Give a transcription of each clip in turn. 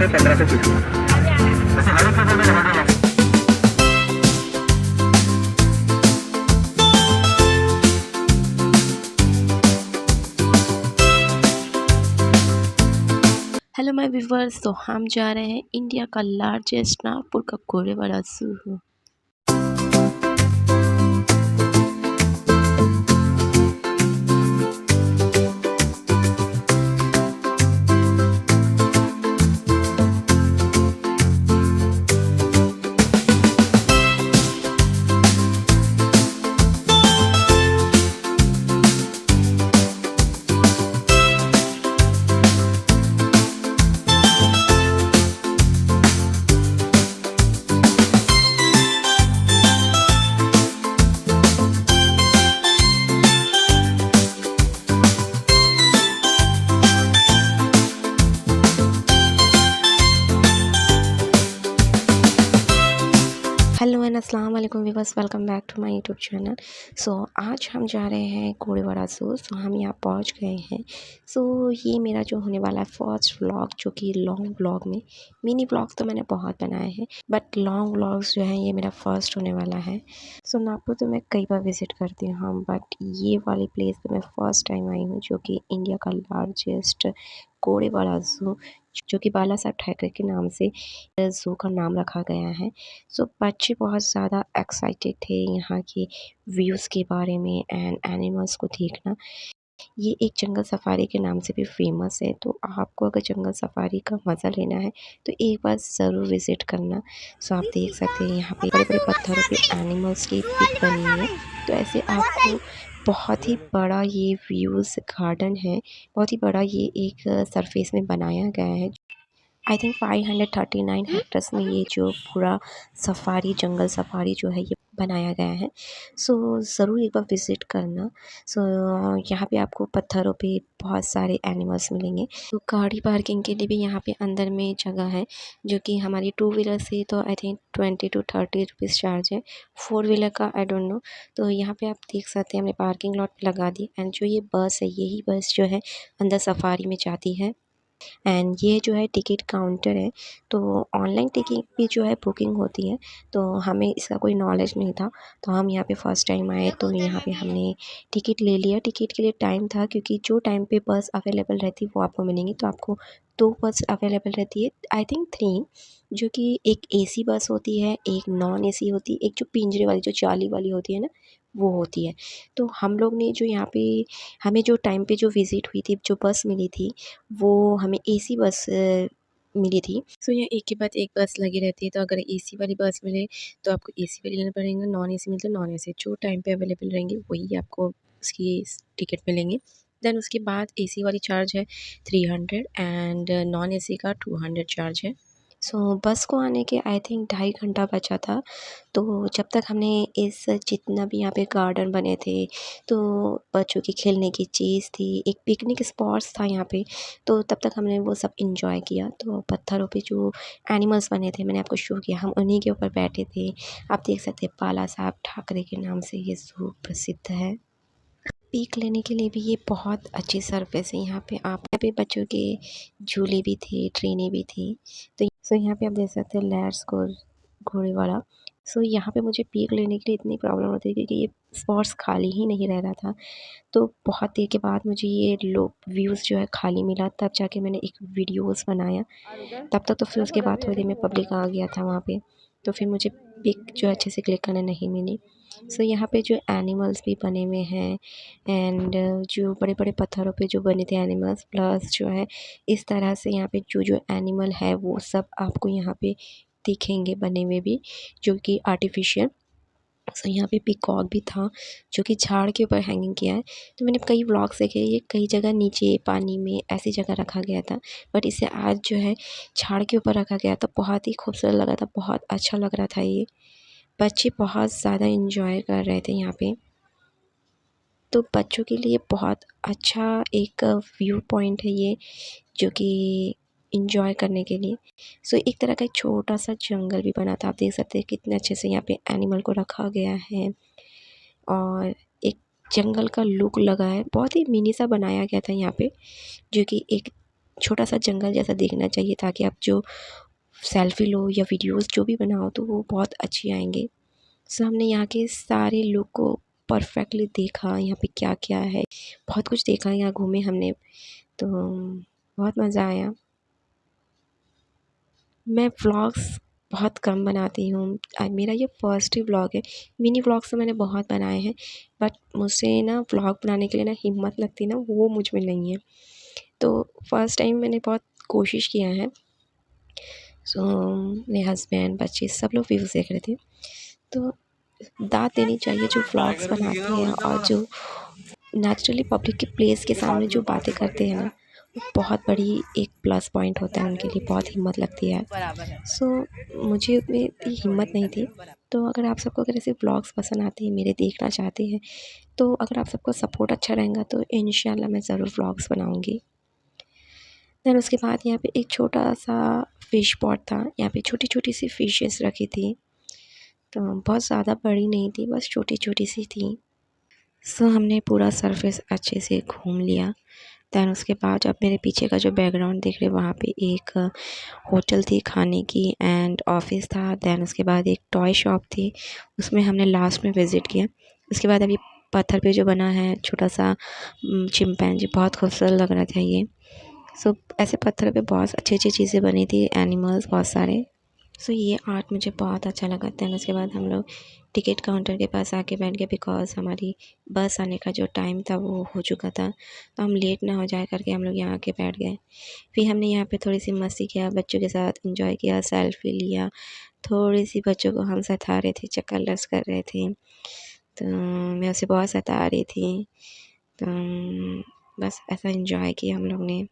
पे 1500 फीट। वैसे हर एक जगह में लगा दिया। हेलो माय व्यूवर्स, तो हम जा रहे हैं इंडिया का लार्जेस्ट नागपुर का घोड़ेवाला ज़ू। हेलो एंड अस्सलाम वालेकुम viewers, welcome back to my YouTube channel. So आज हम जा रहे हैं घोड़ेवाला ज़ू। सो हम यहाँ पहुँच गए हैं। सो ये मेरा जो होने वाला है फर्स्ट व्लॉग, जो कि लॉन्ग व्लॉग में, मिनी व्लॉग्स तो मैंने बहुत बनाए हैं बट लॉन्ग व्लॉग्स जो हैं ये मेरा फर्स्ट होने वाला है। सो नागपुर तो मैं कई बार विज़िट करती हूँ बट ये वाली प्लेस पे मैं फ़र्स्ट टाइम आई हूँ, जो कि इंडिया का लार्जेस्ट घोड़ेवाला ज़ू, जो कि बाला साहब ठाकरे के नाम से ज़ू का नाम रखा गया है। सो बच्चे बहुत ज़्यादा एक्साइटेड थे यहाँ के व्यूज़ के बारे में एंड एनिमल्स को देखना। ये एक जंगल सफारी के नाम से भी फेमस है, तो आपको अगर जंगल सफारी का मज़ा लेना है तो एक बार ज़रूर विज़िट करना। सो आप देख सकते हैं यहाँ पे बड़े-बड़े पत्थरों पे एनिमल्स की पिक बनी हुई है। तो ऐसे आपको बहुत ही बड़ा ये व्यूज़ गार्डन है, बहुत ही बड़ा ये एक सरफेस में बनाया गया है। आई थिंक 539 हेक्टर्स में ये जो पूरा सफारी, जंगल सफारी जो है ये बनाया गया है। सो ज़रूर एक बार विज़िट करना। सो यहाँ पे आपको पत्थरों पे बहुत सारे एनिमल्स मिलेंगे। तो गाड़ी पार्किंग के लिए भी यहाँ पे अंदर में जगह है, जो कि हमारी टू व्हीलर से तो I think 20 to 30 rupees charge है। फोर व्हीलर का आई डोंट नो। तो यहाँ पे आप देख सकते हैं हमने पार्किंग लॉट पे लगा दी। एंड जो ये बस है, यही बस जो है अंदर सफारी में जाती है। एंड ये जो है टिकट काउंटर है, तो ऑनलाइन टिकट भी जो है बुकिंग होती है। तो हमें इसका कोई नॉलेज नहीं था, तो हम यहाँ पे फर्स्ट टाइम आए तो यहाँ पे हमने टिकट ले लिया। टिकट के लिए टाइम था, क्योंकि जो टाइम पे बस अवेलेबल रहती है वो आपको मिलेंगी। तो आपको 2 बस अवेलेबल रहती है, आई थिंक 3, जो कि एक एसी बस होती है, एक नॉन एसी होती है, एक जो पिंजरे वाली जो जाली वाली होती है ना, वो होती है। तो हम लोग ने जो यहाँ पे हमें जो टाइम पे जो विज़िट हुई थी, जो बस मिली थी, वो हमें एसी बस मिली थी। सो ये एक के बाद एक बस लगी रहती है, तो अगर एसी वाली बस मिले तो आपको एसी वाली लेना पड़ेगा, नॉन एसी मिले तो नॉन एसी। जो टाइम पे अवेलेबल रहेंगे वही आपको उसकी टिकट मिलेंगे। देन उसके बाद एसी वाली चार्ज है 300 एंड नॉन एसी का 200 चार्ज है। सो बस को आने के आई थिंक 2.5 घंटा बचा था। तो जब तक हमने इस जितना भी यहाँ पे गार्डन बने थे, तो बच्चों की खेलने की चीज़ थी, एक पिकनिक स्पॉट्स था यहाँ पे, तो तब तक हमने वो सब एंजॉय किया। तो पत्थरों पे जो एनिमल्स बने थे मैंने आपको शो किया, हम उन्हीं के ऊपर बैठे थे। आप देख सकते हैं बाला साहब ठाकरे के नाम से ये ज़ू प्रसिद्ध है। पीक लेने के लिए भी ये बहुत अच्छी सर्विस है। यहाँ पे बच्चों के झूले भी थे, ट्रेनें भी थी। तो यहाँ पे आप देख सकते हैं लेट्स गो घोड़े वाला। सो यहाँ पे मुझे पीक लेने के लिए इतनी प्रॉब्लम होती है, क्योंकि ये स्पॉट्स खाली ही नहीं रह रहा था। तो बहुत देर के बाद मुझे ये लो व्यूज़ जो है खाली मिला, तब जाके मैंने एक वीडियोज़ बनाया। तब तक तो फिर उसके बाद थोड़ी देर में पब्लिक आ गया था वहाँ पे, तो फिर मुझे पिक जो अच्छे से क्लिक करने नहीं मिली। सो यहाँ पे जो एनिमल्स भी बने हुए हैं एंड जो बड़े-बड़े पत्थरों पे जो बने थे एनिमल्स, प्लस जो है इस तरह से यहाँ पे जो एनिमल है वो सब आपको यहाँ पे दिखेंगे बने हुए भी, जो कि आर्टिफ़िशियल। सो यहाँ पे पीकॉक भी था, जो कि झाड़ के ऊपर हैंगिंग किया है। तो मैंने कई व्लॉग्स देखे, ये कई जगह नीचे पानी में ऐसी जगह रखा गया था, बट इसे आज जो है झाड़ के ऊपर रखा गया था। बहुत ही खूबसूरत लगा था, बहुत अच्छा लग रहा था ये। बच्चे बहुत ज़्यादा एंजॉय कर रहे थे यहाँ पे। तो बच्चों के लिए बहुत अच्छा एक व्यू पॉइंट है ये, जो कि एंजॉय करने के लिए। सो एक तरह का एक छोटा-सा जंगल भी बना था। आप देख सकते हैं कितने अच्छे से यहाँ पे एनिमल को रखा गया है और एक जंगल का लुक लगा है। बहुत ही मिनी सा बनाया गया था यहाँ पे, जो कि एक छोटा सा जंगल जैसा दिखना चाहिए, ताकि आप जो सेल्फ़ी लो या वीडियोज़ जो भी बनाओ तो वो बहुत अच्छी आएँगे। सो हमने यहाँ के सारे लुक को परफ़ेक्टली देखा, यहाँ पे क्या-क्या है, बहुत कुछ देखा, यहाँ घूमे हमने, तो बहुत मज़ा आया। मैं व्लॉग्स बहुत कम बनाती हूँ। मेरा ये फर्स्ट ही व्लॉग है। मिनी व्लॉग्स तो मैंने बहुत बनाए हैं, बट मुझसे ना व्लॉग बनाने के लिए ना हिम्मत लगती ना, वो मुझ में नहीं है। तो फर्स्ट टाइम मैंने बहुत कोशिश किया है। सो मेरे हस्बैंड, बच्चे सब लोग व्यूज़ देख रहे थे। तो दाद देनी चाहिए जो व्लॉग्स बनाते हैं और जो नेचुरली पब्लिक के प्लेस के सामने जो बातें करते हैं ना, वो बहुत बड़ी एक प्लस पॉइंट होता है उनके लिए, बहुत हिम्मत लगती है। सो मुझे उतनी इतनी हिम्मत नहीं थी। तो अगर आप सबको अगर ऐसे व्लॉग्स पसंद आते हैं, मेरे देखना चाहते हैं, तो अगर आप सबको सपोर्ट अच्छा रहेगा तो इंशाल्लाह मैं ज़रूर व्लॉग्स बनाऊँगी। देन उसके बाद यहाँ पे एक छोटा-सा फ़िश पॉट था, यहाँ पे छोटी-छोटी सी फ़िशेस रखी थी, तो बहुत ज़्यादा बड़ी नहीं थी, बस छोटी-छोटी सी थी। सो हमने पूरा सरफेस अच्छे से घूम लिया। दैन उसके बाद अब मेरे पीछे का जो बैकग्राउंड देख रहे हैं, वहाँ पे एक होटल थी खाने की एंड ऑफिस था। दैन उसके बाद एक टॉय शॉप थी, उसमें हमने लास्ट में विज़िट किया। उसके बाद अभी पत्थर पे जो बना है छोटा-सा चिंपैंजी, बहुत खूबसूरत लग रहा था ये। सो ऐसे पत्थर पे बहुत अच्छी-अच्छी चीज़ें बनी थी, एनिमल्स बहुत सारे। सो ये आर्ट मुझे बहुत अच्छा लगा। दैन उसके बाद हम लोग टिकट काउंटर के पास आके बैठ गए, बिकॉज़ हमारी बस आने का जो टाइम था वो हो चुका था, तो हम लेट ना हो जाए करके हम लोग यहाँ आके बैठ गए। फिर हमने यहाँ पे थोड़ी-सी मस्ती किया, बच्चों के साथ एंजॉय किया, सेल्फ़ी लिया। थोड़ी-सी बच्चों को हम सता रहे थे, चक्कर-लस कर रहे थे, तो मैं उसे बहुत सता रही थी। तो बस ऐसा एंजॉय किया हम लोग ने।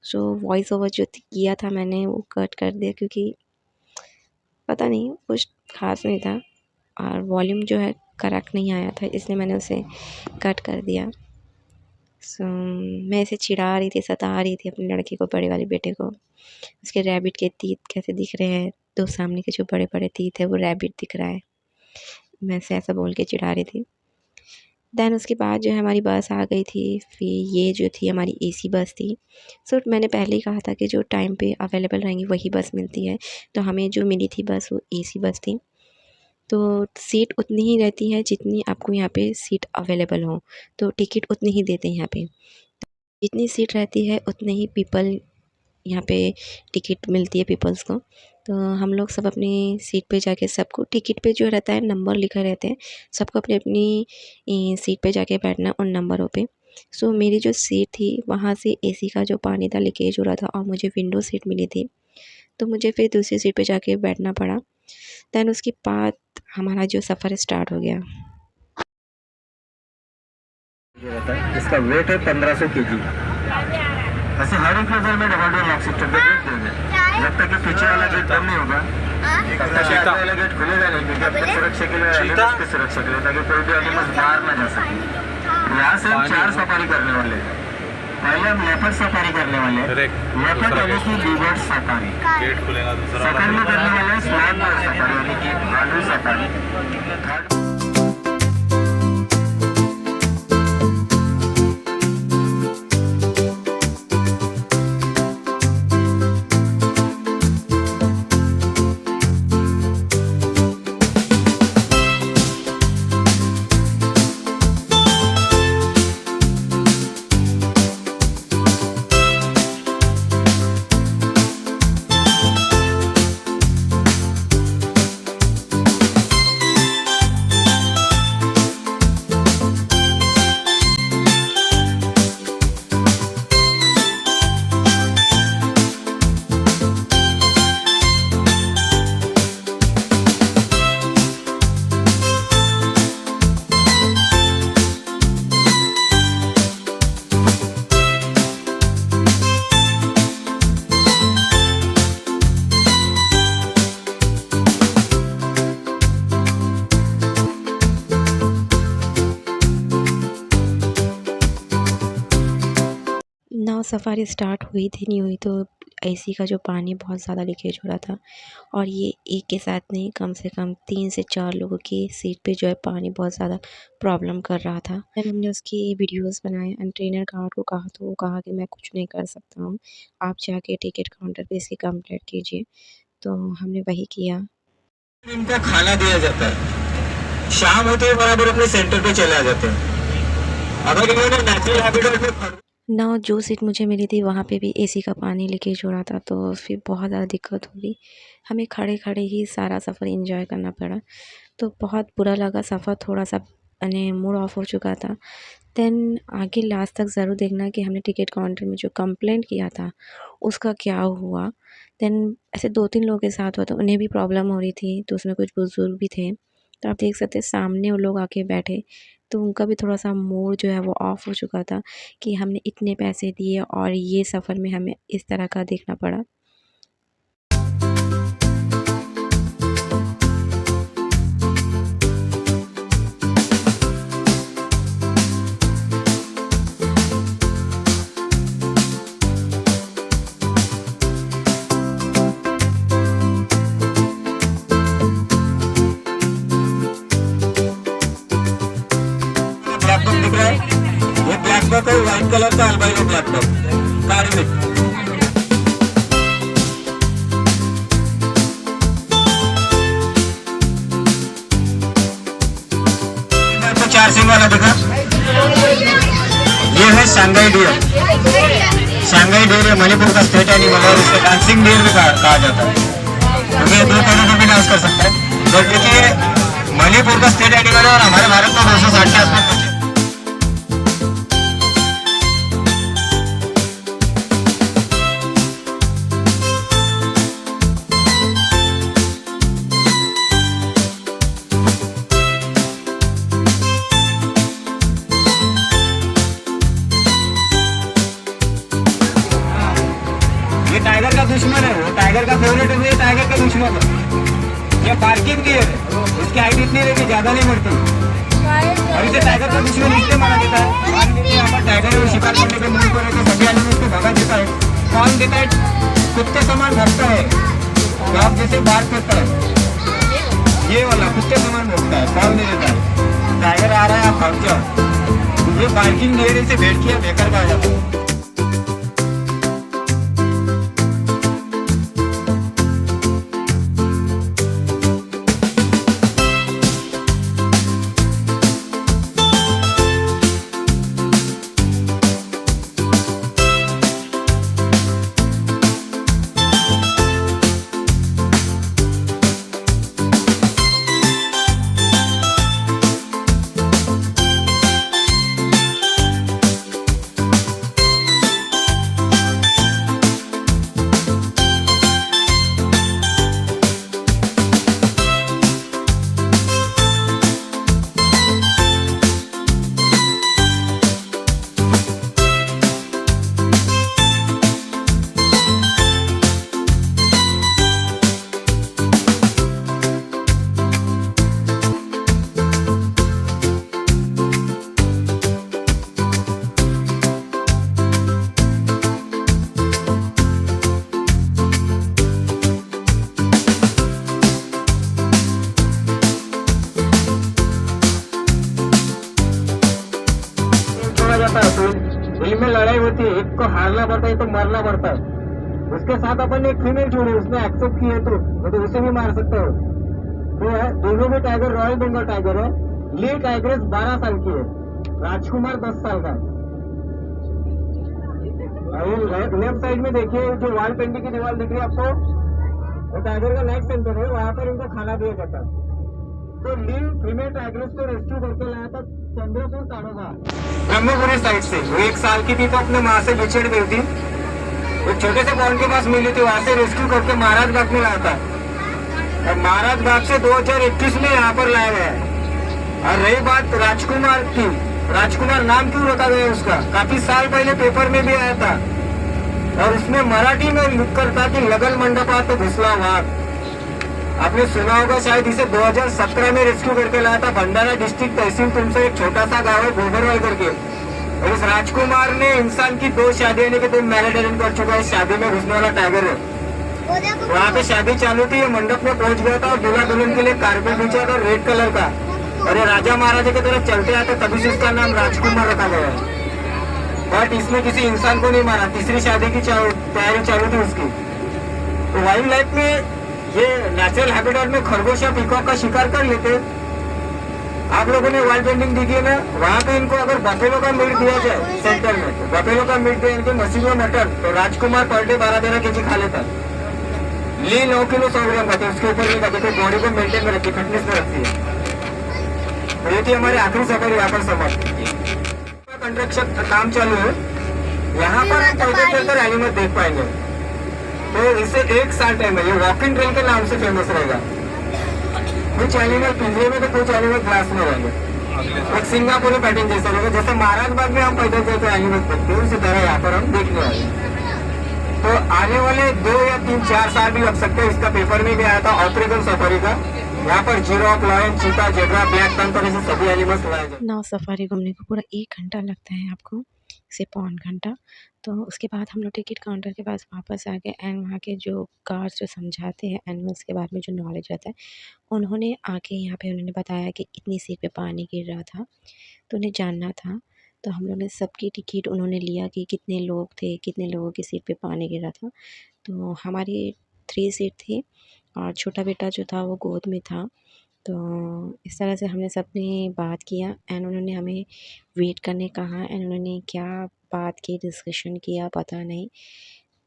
सो वॉइस ओवर जो किया था मैंने वो कट कर दिया, क्योंकि पता नहीं कुछ ख़ास नहीं था और वॉल्यूम जो है करेक्ट नहीं आया था, इसलिए मैंने उसे कट कर दिया। सो मैं इसे चिढ़ा रही थी, सता रही थी अपने लड़के को, बड़े वाले बेटे को। उसके रैबिट के तीत कैसे दिख रहे हैं, 2 सामने के जो बड़े-बड़े तीत है वो रैबिट दिख रहा है। मैं उसे ऐसा बोल के चिढ़ा रही थी। दैन उसके बाद जो है हमारी बस आ गई थी। फिर ये जो थी हमारी एसी बस थी। सो मैंने पहले ही कहा था कि जो टाइम पे अवेलेबल रहेंगी वही बस मिलती है, तो हमें जो मिली थी बस वो एसी बस थी। तो सीट उतनी ही रहती है जितनी आपको यहाँ पे सीट अवेलेबल हो, तो टिकट उतनी ही देते हैं यहाँ पे। जितनी सीट रहती है उतने ही पीपल यहाँ पे टिकट मिलती है पीपल्स को। तो हम लोग सब अपनी सीट पे जाके, सबको टिकट पे जो रहता है नंबर लिखे रहते हैं, सबको अपनी-अपनी सीट पे जाके बैठना उन नंबरों पे। सो मेरी जो सीट थी वहाँ से एसी का जो पानी था लीकेज हो रहा था और मुझे विंडो सीट मिली थी, तो मुझे फिर दूसरी सीट पे जाके बैठना पड़ा। दैन उसके बाद हमारा जो सफ़र स्टार्ट हो गया। ये रहता है, इसका वेट है 1500 केजी। ऐसे हर एक लेवल में डबल डोर लॉक सिस्टम पे गेट देंगे, जब तक कि पीछे वाला गेट बंद नहीं होगा तब तक आगे वाला गेट खुलेगा नहीं, क्योंकि अपने सुरक्षा के लिए, एनिमल्स की सुरक्षा के लिए, ताकि कोई भी एनिमल्स बाहर ना जा सके। यहाँ से हम 4 सफारी करने वाले हैं। पहले हम लेपर्ड सफारी करने वाले हैं, लेपर्ड यानी कि लीवर्ड सफारी। गेट खुलेगा दूसरा सेकंड में करने वाले हैं स्लॉथ सफारी यानी कि भालू सफारी। थर्ड नाव सफ़ारी स्टार्ट हुई थी नहीं हुई, तो एसी का जो पानी बहुत ज़्यादा लीकेज हो रहा था और ये एक के साथ नहीं, कम से कम 3 से 4 लोगों की सीट पे जो है पानी बहुत ज़्यादा प्रॉब्लम कर रहा था। फिर हमने उसकी वीडियोस बनाए एंड ट्रेनर गार्ड को कहा तो वो कहा कि मैं कुछ नहीं कर सकता हूँ, आप जाके टिकट काउंटर पे इसकी कंप्लेंट कीजिए। तो हमने वही किया। इनका खाना दिया जाता है, शाम होते ही बराबर अपने सेंटर पे चले आ जाते हैं। अगर इन्होंने नेचुरल हैबिटेट में ना जो सीट मुझे मिली थी वहाँ पे भी एसी का पानी लीकेज हो रहा था, तो फिर बहुत ज़्यादा दिक्कत हो गई। हमें खड़े-खड़े ही सारा सफ़र एंजॉय करना पड़ा, तो बहुत बुरा लगा। सफ़र थोड़ा-सा यानी मूड ऑफ हो चुका था। देन आगे लास्ट तक ज़रूर देखना कि हमने टिकट काउंटर में जो कंप्लेंट किया था उसका क्या हुआ। देन ऐसे 2-3 लोगों के साथ हुआ तो उन्हें भी प्रॉब्लम हो रही थी, तो उसमें कुछ बुज़ुर्ग भी थे। तो आप देख सकते हैं सामने वो लोग आके बैठे, तो उनका भी थोड़ा-सा मूड जो है वो ऑफ हो चुका था कि हमने इतने पैसे दिए और ये सफ़र में हमें इस तरह का देखना पड़ा। ब्लैक बॉक्स दिख रहा है, ये ब्लैक बॉक्स है, व्हाइट कलर का अल्बाइनो ब्लैक बॉक्स काली में। 4 सिंग वाला देखा, ये है शंघाई डियर। शंघाई डियर मणिपुर का स्टेट एनिमल है और इसको डांसिंग डियर भी कहा जाता है, क्योंकि ये 2 पैरों में भी डांस कर सकता है। तो क्योंकि ये मणिपुर का स्टेट एनिमल है और हमारे भारत में 260 के आसपास बचे। ये टाइगर का दुश्मन है, वो टाइगर का फेवरेट है, ये टाइगर का दुश्मन है। ये पार्किंग की है, इसकी हाइट इतनी है कि ज्यादा नहीं बढ़ती और इसे टाइगर का दुश्मन इसलिए माना जाता है। मान लीजिए यहाँ पर टाइगर और शिकार करने के मूड पर है तो सभी एनिमल्स को भगा देता है। कौन देता है? कुत्ते समान भगता है, डॉग जैसे बात करता है, ये वाला कुत्ते समान भगता है, कौन नहीं देता है। टाइगर आ रहा है, आप भाग जाओ। ये पार्किंग एरिया से बैठ किया बेकार कहा जाता है। फिल्म में लड़ाई होती है, एक को हारना पड़ता है, एक को मरना पड़ता है। उसके साथ अपन एक फीमेल छोड़ी, उसने एक्सेप्ट की है तो उसे भी मार सकते हो। तो है दोनों भी टाइगर रॉयल बंगाल टाइगर है। ली टाइग्रेस 12 साल की है, राजकुमार 10 साल का है। लेफ्ट साइड में देखिए जो वॉल पेंटिंग की दीवार दिख रही है आपको, वो टाइगर का नेक्स्ट सेंटर है, वहाँ पर इनको खाना दिया जाता है। तो ली फीमेल टाइग्रेस को रेस्क्यू करके लाया था चंद्रपुर ताड़ोबा ब्रह्मपुरी साइड से। वो 1 साल की थी तो अपने माँ से बिछड़ गई थी, एक छोटे से पॉन्ड के पास मिली थी, वहां से रेस्क्यू करके महाराज बाग में लाया था और महाराज बाग से 2021 में यहाँ पर लाया गया है। और रही बात राजकुमार की, राजकुमार नाम क्यों रखा गया उसका, काफी साल पहले पेपर में भी आया था और उसमें मराठी में लिख कर था कि लगल मंडपा तो घुसला वाघ। आपने सुना होगा शायद। इसे 2017 में रेस्क्यू करके लाया था। भंडारा डिस्ट्रिक्ट तहसील तुमसे एक छोटा सा गाँव है गोबरवाल करके, और उस राजकुमार ने इंसान की 2 शादी यानी कि 2 मैरिज अटेंड कर चुका है। शादी में घुसने वाला टाइगर है। वहाँ पे शादी चालू थी, ये मंडप में पहुंच गया था और दूल्हा दुल्हन के लिए कारपेट बिछा था रेड कलर का, और ये राजा महाराजा की तरह चलते आते, तभी से इसका नाम राजकुमार रखा गया है। बट इसने किसी इंसान को नहीं मारा। तीसरी शादी की तैयारी चालू थी उसकी। तो वाइल्ड लाइफ में ये नेचुरल हैबिटेट में खरगोश या पीकॉक का शिकार कर लेते। आप लोगों ने वाइल्ड पेंटिंग देखी है ना, वहाँ पे इनको अगर बफेलो का मीट दिया जाए सेंटर में, तो बफेलो का मीट दिया इनके मछली में मटन, तो राजकुमार पर डे 12-13 केजी खा लेता। ली 9 किलो 100 ग्राम खाते, उसके ऊपर नहीं खाते। तो बॉडी को मेंटेन में रखती, फिटनेस में रखती है। तो ये थी हमारी आखिरी सफर यहाँ पर समाप्त। कंस्ट्रक्शन काम चालू है। यहाँ पर हम पैदल चलकर एनिमल देख पाएंगे। तो इसे 1 साल टाइम है। ये वॉकिंग ट्रेन के नाम से फेमस रहेगा। कुछ एनिमल पिंजरे में, तो कुछ एनिमल ग्लास में रहेंगे। एक सिंगापुरी पैटर्न जैसा रहेगा। जैसे महाराजबाग में हम पैदल चलकर एनिमल देखते हैं, उसी तरह यहाँ पर हम देखने वाले हैं। तो आने वाले 2 या 3-4 साल भी लग सकते हैं। इसका पेपर में भी आया था अफ्रीकन सफारी का। यहाँ पर जिराफ, लायन, चीता, जेब्रा, ब्लैक पैंथर ऐसे सभी एनिमल्स लाए जाते हैं। नाव सफारी घूमने को पूरा 1 घंटा लगता है आपको, से पौन घंटा। तो उसके बाद हम लोग टिकट काउंटर के पास वापस आ गए एंड वहाँ के जो गार्ड्स जो समझाते हैं एनिमल्स के बारे में, जो नॉलेज रहता है, उन्होंने आके यहाँ पे उन्होंने बताया कि इतनी सीट पे पानी गिर रहा था, तो उन्हें जानना था। तो हम लोग ने सबकी टिकट उन्होंने लिया कि कितने लोग थे, कितने लोगों की सीट पे पानी गिर रहा था। तो हमारी 3 सीट थी और छोटा बेटा जो था वो गोद में था। तो इस तरह से हमने सबने बात किया एंड उन्होंने हमें वेट करने कहा एंड उन्होंने क्या बात की, डिस्कशन किया, पता नहीं।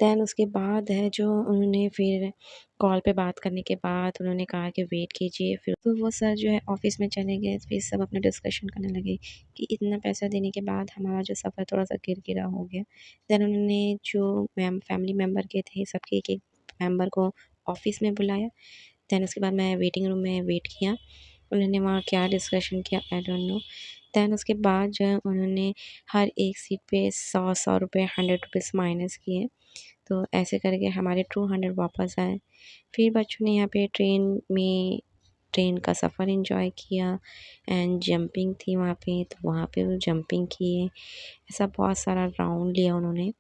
दैन उसके बाद है जो उन्होंने फिर कॉल पे बात करने के बाद उन्होंने कहा कि वेट कीजिए। फिर तो वो सर जो है ऑफ़िस में चले गए। फिर सब अपना डिस्कशन करने लगे कि इतना पैसा देने के बाद हमारा जो सफ़र थोड़ा-सा किरकिरा हो गया। दैन उन्होंने जो फैमिली मेंबर के थे, सबके एक-एक मेंबर को ऑफ़िस में बुलाया। दैन उसके बाद मैं वेटिंग रूम में वेट किया। उन्होंने वहाँ क्या डिस्कशन किया आई डोंट नो। दैन उसके बाद जो है उन्होंने हर एक सीट पे 100-100 रुपए, 100 रुपीज़ माइनस किए। तो ऐसे करके हमारे 200 वापस आए। फिर बच्चों ने यहाँ पे ट्रेन का सफ़र एंजॉय किया एंड जंपिंग थी वहाँ पे, तो वहाँ पे वो जंपिंग किए। ऐसा बहुत सारा राउंड लिया उन्होंने।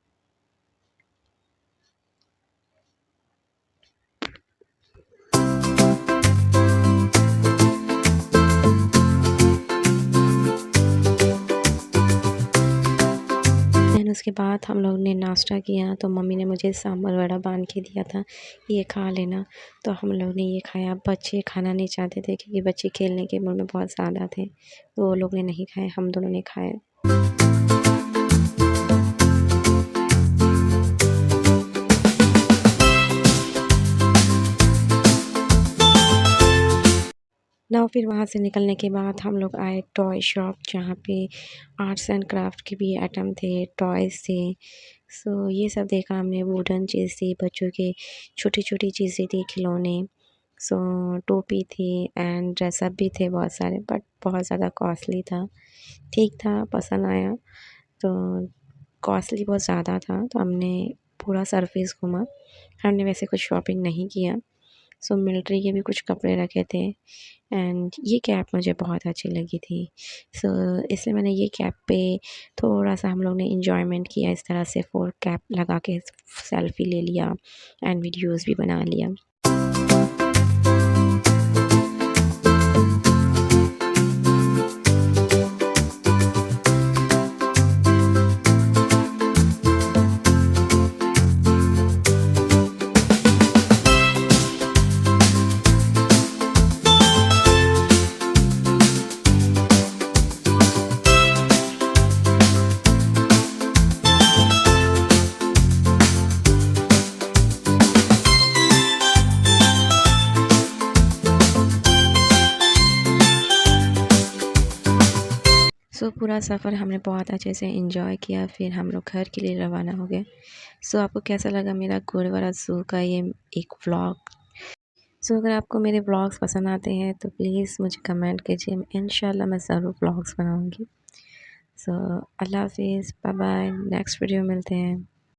देन उसके बाद हम लोग ने नाश्ता किया। तो मम्मी ने मुझे सांभर वड़ा बांध के दिया था, ये खा लेना। तो हम लोग ने ये खाया। बच्चे खाना नहीं चाहते थे क्योंकि बच्चे खेलने के मूड में बहुत ज़्यादा थे, तो वो लोग ने नहीं खाए, हम दोनों ने खाए। ना फिर वहाँ से निकलने के बाद हम लोग आए टॉय शॉप, जहाँ पे आर्ट्स एंड क्राफ्ट के भी आइटम थे, टॉयज़ थे। सो ये सब देखा हमने। वुडन चीज़ थी, बच्चों के छोटी-छोटी चीज़ें थी, खिलौने। सो टोपी थी एंड ड्रेसअप भी थे बहुत सारे, बट बहुत ज़्यादा कॉस्टली था। ठीक था, पसंद आया। तो कॉस्टली बहुत ज़्यादा था, तो हमने पूरा सरफेस घूमा। हमने वैसे कुछ शॉपिंग नहीं किया। सो मिलिट्री के भी कुछ कपड़े रखे थे एंड ये कैप मुझे बहुत अच्छी लगी थी। सो इसलिए मैंने ये कैप पे थोड़ा-सा हम लोग ने एन्जॉयमेंट किया। इस तरह से 4 कैप लगा के सेल्फ़ी ले लिया एंड वीडियोज़ भी बना लिया। सो पूरा सफ़र हमने बहुत अच्छे से एंजॉय किया। फिर हम लोग घर के लिए रवाना हो गए। सो आपको कैसा लगा मेरा गोरेवाड़ा ज़ू का ये एक व्लॉग? सो अगर आपको मेरे व्लॉग्स पसंद आते हैं तो प्लीज़ मुझे कमेंट कीजिए। इंशाल्लाह मैं ज़रूर व्लॉग्स बनाऊँगी। सो अल्लाह हाफ़िज़, बाय बाय, नेक्स्ट वीडियो मिलते हैं।